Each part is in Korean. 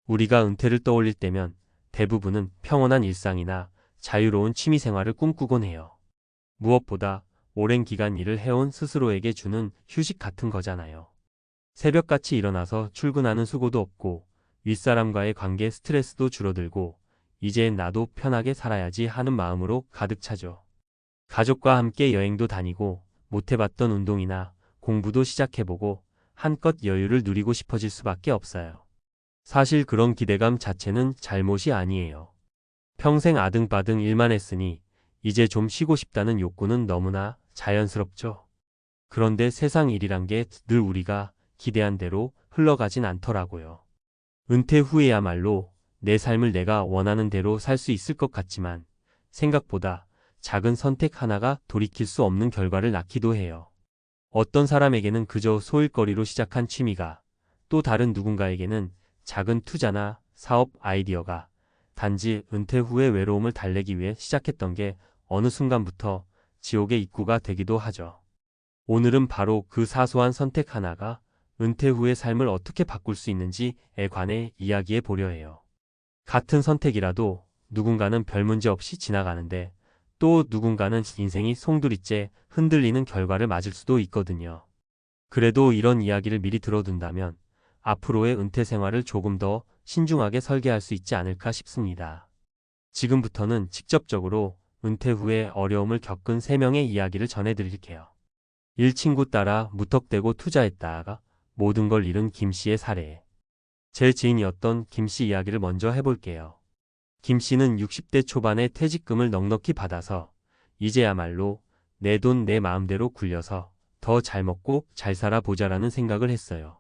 우리가 은퇴를 떠올릴 때면 대부분은 평온한 일상이나 자유로운 취미생활을 꿈꾸곤 해요. 무엇보다 오랜 기간 일을 해온 스스로에게 주는 휴식 같은 거잖아요. 새벽같이 일어나서 출근하는 수고도 없고 윗사람과의 관계 스트레스도 줄어들고 이제 나도 편하게 살아야지 하는 마음으로 가득 차죠. 가족과 함께 여행도 다니고 못해봤던 운동이나 공부도 시작해보고 한껏 여유를 누리고 싶어질 수밖에 없어요. 사실 그런 기대감 자체는 잘못이 아니에요. 평생 아등바등 일만 했으니 이제 좀 쉬고 싶다는 욕구는 너무나 자연스럽죠. 그런데 세상 일이란 게 늘 우리가 기대한 대로 흘러가진 않더라고요. 은퇴 후에야말로 내 삶을 내가 원하는 대로 살 수 있을 것 같지만 생각보다 작은 선택 하나가 돌이킬 수 없는 결과를 낳기도 해요. 어떤 사람에게는 그저 소일거리로 시작한 취미가 또 다른 누군가에게는 작은 투자나 사업 아이디어가 단지 은퇴 후의 외로움을 달래기 위해 시작했던 게 어느 순간부터 지옥의 입구가 되기도 하죠. 오늘은 바로 그 사소한 선택 하나가 은퇴 후의 삶을 어떻게 바꿀 수 있는지에 관해 이야기해 보려 해요. 같은 선택이라도 누군가는 별 문제 없이 지나가는데 또 누군가는 인생이 송두리째 흔들리는 결과를 맞을 수도 있거든요. 그래도 이런 이야기를 미리 들어둔다면 앞으로의 은퇴 생활을 조금 더 신중하게 설계할 수 있지 않을까 싶습니다. 지금부터는 직접적으로 은퇴 후에 어려움을 겪은 3명의 이야기를 전해드릴게요. 1. 친구 따라 무턱대고 투자했다가 모든 걸 잃은 김씨의 사례. 제 지인이었던 김씨 이야기를 먼저 해볼게요. 김씨는 60대 초반에 퇴직금을 넉넉히 받아서 이제야말로 내 돈 내 마음대로 굴려서 더 잘 먹고 잘 살아보자라는 생각을 했어요.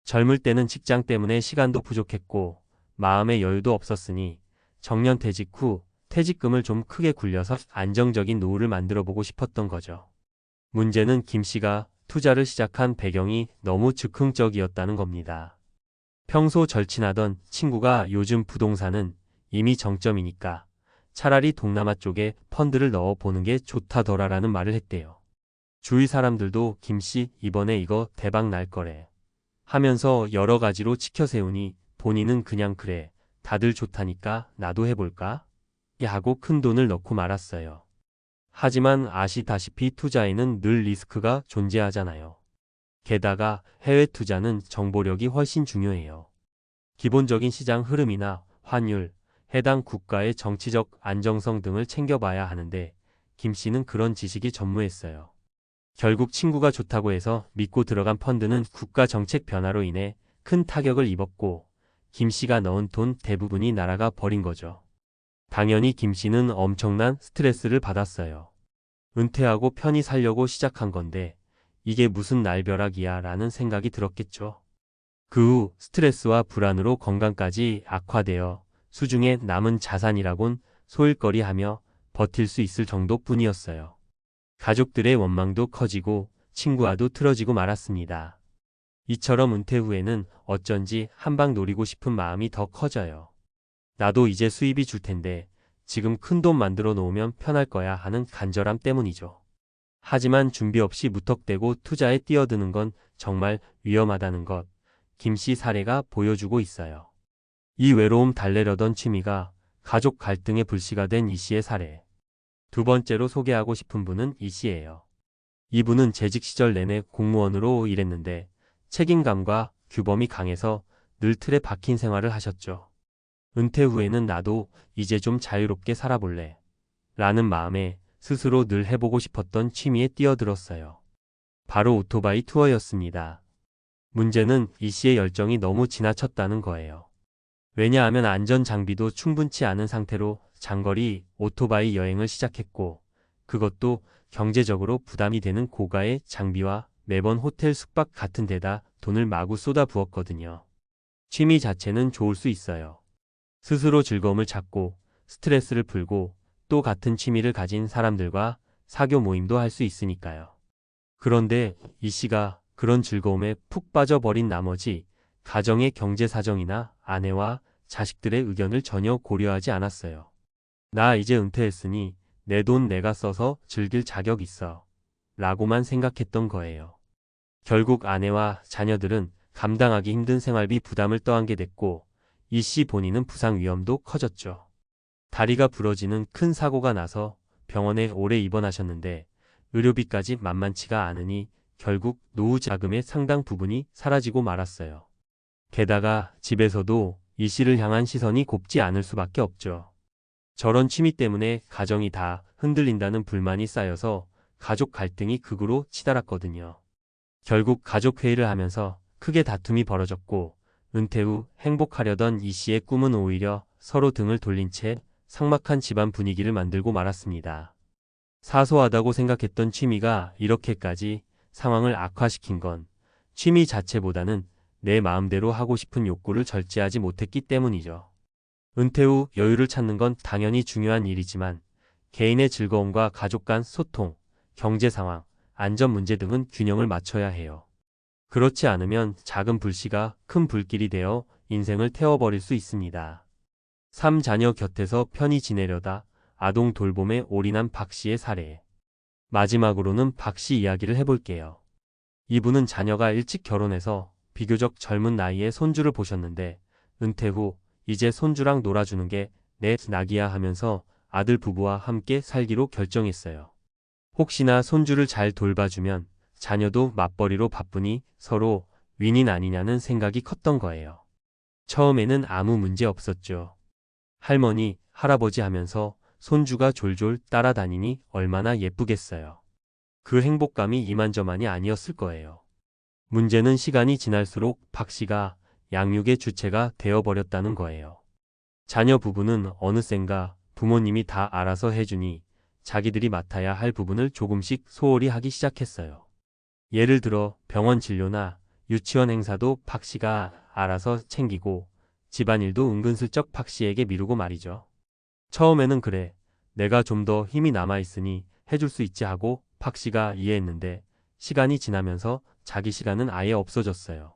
젊을 때는 직장 때문에 시간도 부족했고 마음의 여유도 없었으니 정년 퇴직 후 퇴직금을 좀 크게 굴려서 안정적인 노후를 만들어보고 싶었던 거죠. 문제는 김씨가 투자를 시작한 배경이 너무 즉흥적이었다는 겁니다. 평소 절친하던 친구가 요즘 부동산은 이미 정점이니까 차라리 동남아 쪽에 펀드를 넣어보는 게 좋다더라라는 말을 했대요. 주위 사람들도 김씨 이번에 이거 대박 날 거래 하면서 여러 가지로 치켜세우니 본인은 그냥 그래 다들 좋다니까 나도 해볼까? 하고 큰 돈을 넣고 말았어요. 하지만 아시다시피 투자에는 늘 리스크가 존재하잖아요. 게다가 해외 투자는 정보력이 훨씬 중요해요. 기본적인 시장 흐름이나 환율, 해당 국가의 정치적 안정성 등을 챙겨봐야 하는데 김 씨는 그런 지식이 전무했어요. 결국 친구가 좋다고 해서 믿고 들어간 펀드는 국가 정책 변화로 인해 큰 타격을 입었고 김 씨가 넣은 돈 대부분이 날아가 버린 거죠. 당연히 김 씨는 엄청난 스트레스를 받았어요. 은퇴하고 편히 살려고 시작한 건데 이게 무슨 날벼락이야 라는 생각이 들었겠죠. 그 후 스트레스와 불안으로 건강까지 악화되어 수중에 남은 자산이라곤 소일거리하며 버틸 수 있을 정도뿐이었어요. 가족들의 원망도 커지고 친구와도 틀어지고 말았습니다. 이처럼 은퇴 후에는 어쩐지 한방 노리고 싶은 마음이 더 커져요. 나도 이제 수입이 줄 텐데 지금 큰돈 만들어 놓으면 편할 거야 하는 간절함 때문이죠. 하지만 준비 없이 무턱대고 투자에 뛰어드는 건 정말 위험하다는 것, 김씨 사례가 보여주고 있어요. 이 외로움 달래려던 취미가 가족 갈등의 불씨가 된 이씨의 사례. 두 번째로 소개하고 싶은 분은 이씨예요. 이분은 재직 시절 내내 공무원으로 일했는데 책임감과 규범이 강해서 늘 틀에 박힌 생활을 하셨죠. 은퇴 후에는 나도 이제 좀 자유롭게 살아볼래 라는 마음에 스스로 늘 해보고 싶었던 취미에 뛰어들었어요. 바로 오토바이 투어였습니다. 문제는 이 씨의 열정이 너무 지나쳤다는 거예요. 왜냐하면 안전장비도 충분치 않은 상태로 장거리 오토바이 여행을 시작했고 그것도 경제적으로 부담이 되는 고가의 장비와 매번 호텔 숙박 같은 데다 돈을 마구 쏟아부었거든요. 취미 자체는 좋을 수 있어요. 스스로 즐거움을 찾고 스트레스를 풀고 또 같은 취미를 가진 사람들과 사교 모임도 할 수 있으니까요. 그런데 이 씨가 그런 즐거움에 푹 빠져버린 나머지 가정의 경제 사정이나 아내와 자식들의 의견을 전혀 고려하지 않았어요. 나 이제 은퇴했으니 내 돈 내가 써서 즐길 자격 있어 라고만 생각했던 거예요. 결국 아내와 자녀들은 감당하기 힘든 생활비 부담을 떠안게 됐고 이 씨 본인은 부상 위험도 커졌죠. 다리가 부러지는 큰 사고가 나서 병원에 오래 입원하셨는데 의료비까지 만만치가 않으니 결국 노후 자금의 상당 부분이 사라지고 말았어요. 게다가 집에서도 이 씨를 향한 시선이 곱지 않을 수밖에 없죠. 저런 취미 때문에 가정이 다 흔들린다는 불만이 쌓여서 가족 갈등이 극으로 치달았거든요. 결국 가족 회의를 하면서 크게 다툼이 벌어졌고 은퇴 후 행복하려던 이 씨의 꿈은 오히려 서로 등을 돌린 채 삭막한 집안 분위기를 만들고 말았습니다. 사소하다고 생각했던 취미가 이렇게까지 상황을 악화시킨 건 취미 자체보다는 내 마음대로 하고 싶은 욕구를 절제하지 못했기 때문이죠. 은퇴 후 여유를 찾는 건 당연히 중요한 일이지만 개인의 즐거움과 가족 간 소통, 경제 상황, 안전 문제 등은 균형을 맞춰야 해요. 그렇지 않으면 작은 불씨가 큰 불길이 되어 인생을 태워버릴 수 있습니다. 3자녀 곁에서 편히 지내려다 아동 돌봄에 올인한 박 씨의 사례. 마지막으로는 박 씨 이야기를 해볼게요. 이분은 자녀가 일찍 결혼해서 비교적 젊은 나이에 손주를 보셨는데 은퇴 후 이제 손주랑 놀아주는 게 내 낙이야 하면서 아들 부부와 함께 살기로 결정했어요. 혹시나 손주를 잘 돌봐주면 자녀도 맞벌이로 바쁘니 서로 윈윈 아니냐는 생각이 컸던 거예요. 처음에는 아무 문제 없었죠. 할머니, 할아버지 하면서 손주가 졸졸 따라다니니 얼마나 예쁘겠어요. 그 행복감이 이만저만이 아니었을 거예요. 문제는 시간이 지날수록 박 씨가 양육의 주체가 되어버렸다는 거예요. 자녀 부부는 어느샌가 부모님이 다 알아서 해주니 자기들이 맡아야 할 부분을 조금씩 소홀히 하기 시작했어요. 예를 들어 병원 진료나 유치원 행사도 박 씨가 알아서 챙기고 집안일도 은근슬쩍 박 씨에게 미루고 말이죠. 처음에는 그래, 내가 좀 더 힘이 남아있으니 해줄 수 있지 하고 박 씨가 이해했는데 시간이 지나면서 자기 시간은 아예 없어졌어요.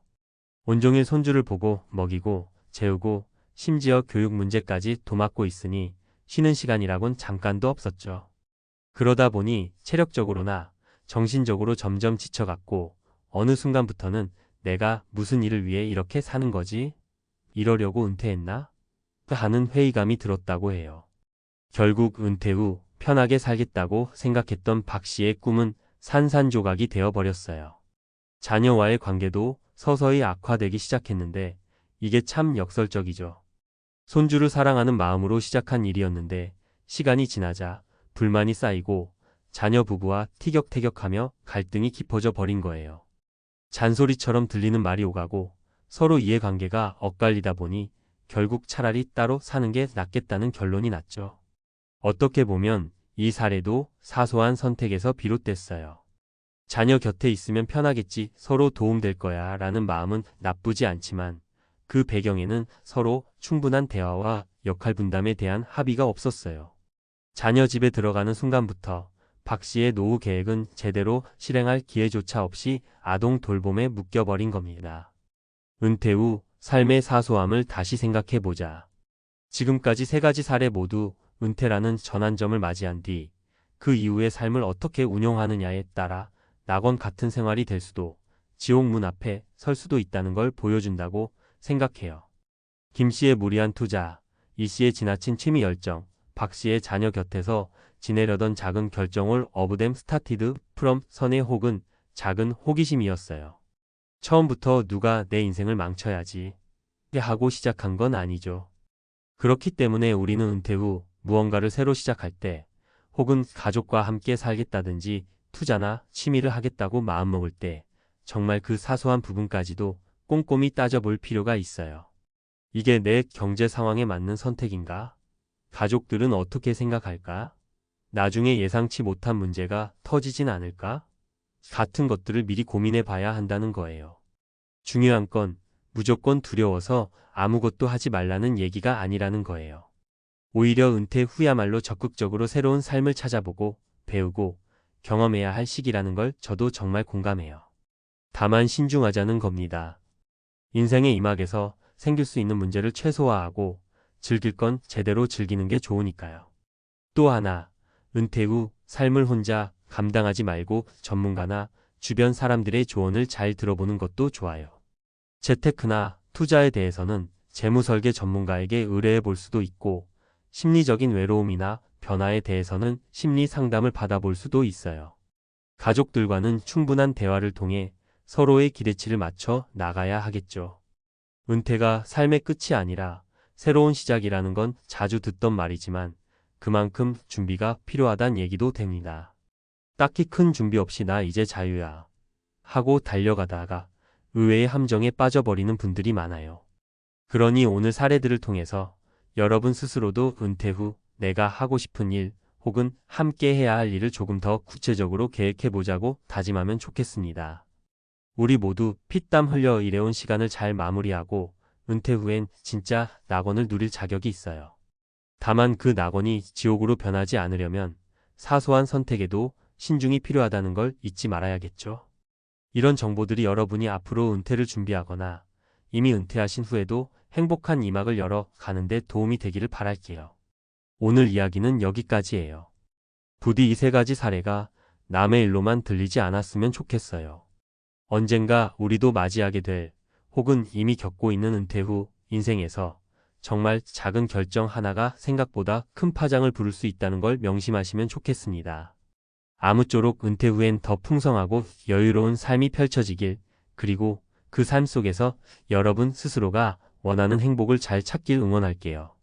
온종일 손주를 보고 먹이고 재우고 심지어 교육 문제까지 도맡고 있으니 쉬는 시간이라곤 잠깐도 없었죠. 그러다 보니 체력적으로나 정신적으로 점점 지쳐갔고 어느 순간부터는 내가 무슨 일을 위해 이렇게 사는 거지? 이러려고 은퇴했나? 하는 회의감이 들었다고 해요. 결국 은퇴 후 편하게 살겠다고 생각했던 박 씨의 꿈은 산산조각이 되어버렸어요. 자녀와의 관계도 서서히 악화되기 시작했는데 이게 참 역설적이죠. 손주를 사랑하는 마음으로 시작한 일이었는데 시간이 지나자 불만이 쌓이고 자녀 부부와 티격태격하며 갈등이 깊어져 버린 거예요. 잔소리처럼 들리는 말이 오가고 서로 이해관계가 엇갈리다 보니 결국 차라리 따로 사는 게 낫겠다는 결론이 났죠. 어떻게 보면 이 사례도 사소한 선택에서 비롯됐어요. 자녀 곁에 있으면 편하겠지, 서로 도움될 거야 라는 마음은 나쁘지 않지만 그 배경에는 서로 충분한 대화와 역할 분담에 대한 합의가 없었어요. 자녀 집에 들어가는 순간부터 박 씨의 노후 계획은 제대로 실행할 기회조차 없이 아동 돌봄에 묶여버린 겁니다. 은퇴 후 삶의 사소함을 다시 생각해보자. 지금까지 3가지 사례 모두 은퇴라는 전환점을 맞이한 뒤 그 이후의 삶을 어떻게 운영하느냐에 따라 낙원 같은 생활이 될 수도 지옥 문 앞에 설 수도 있다는 걸 보여준다고 생각해요. 김 씨의 무리한 투자, 이 씨의 지나친 취미 열정, 박 씨의 자녀 곁에서 지내려던 작은 결정을 어브댐 스타티드 프롬 선의 혹은 작은 호기심이었어요. 처음부터 누가 내 인생을 망쳐야지 하고 시작한 건 아니죠. 그렇기 때문에 우리는 은퇴 후 무언가를 새로 시작할 때 혹은 가족과 함께 살겠다든지 투자나 취미를 하겠다고 마음먹을 때 정말 그 사소한 부분까지도 꼼꼼히 따져볼 필요가 있어요. 이게 내 경제 상황에 맞는 선택인가? 가족들은 어떻게 생각할까? 나중에 예상치 못한 문제가 터지진 않을까? 같은 것들을 미리 고민해 봐야 한다는 거예요. 중요한 건 무조건 두려워서 아무것도 하지 말라는 얘기가 아니라는 거예요. 오히려 은퇴 후야말로 적극적으로 새로운 삶을 찾아보고 배우고 경험해야 할 시기라는 걸 저도 정말 공감해요. 다만 신중하자는 겁니다. 인생의 이막에서 생길 수 있는 문제를 최소화하고 즐길 건 제대로 즐기는 게 좋으니까요. 또 하나, 은퇴 후 삶을 혼자 감당하지 말고 전문가나 주변 사람들의 조언을 잘 들어보는 것도 좋아요. 재테크나 투자에 대해서는 재무설계 전문가에게 의뢰해 볼 수도 있고, 심리적인 외로움이나 변화에 대해서는 심리 상담을 받아볼 수도 있어요. 가족들과는 충분한 대화를 통해 서로의 기대치를 맞춰 나가야 하겠죠. 은퇴가 삶의 끝이 아니라 새로운 시작이라는 건 자주 듣던 말이지만 그만큼 준비가 필요하단 얘기도 됩니다. 딱히 큰 준비 없이 나 이제 자유야 하고 달려가다가 의외의 함정에 빠져버리는 분들이 많아요. 그러니 오늘 사례들을 통해서 여러분 스스로도 은퇴 후 내가 하고 싶은 일 혹은 함께 해야 할 일을 조금 더 구체적으로 계획해보자고 다짐하면 좋겠습니다. 우리 모두 피땀 흘려 일해온 시간을 잘 마무리하고 은퇴 후엔 진짜 낙원을 누릴 자격이 있어요. 다만 그 낙원이 지옥으로 변하지 않으려면 사소한 선택에도 신중이 필요하다는 걸 잊지 말아야겠죠. 이런 정보들이 여러분이 앞으로 은퇴를 준비하거나 이미 은퇴하신 후에도 행복한 이막을 열어 가는데 도움이 되기를 바랄게요. 오늘 이야기는 여기까지예요. 부디 이 세 가지 사례가 남의 일로만 들리지 않았으면 좋겠어요. 언젠가 우리도 맞이하게 될 혹은 이미 겪고 있는 은퇴 후 인생에서 정말 작은 결정 하나가 생각보다 큰 파장을 부를 수 있다는 걸 명심하시면 좋겠습니다. 아무쪼록 은퇴 후엔 더 풍성하고 여유로운 삶이 펼쳐지길, 그리고 그 삶 속에서 여러분 스스로가 원하는 행복을 잘 찾길 응원할게요.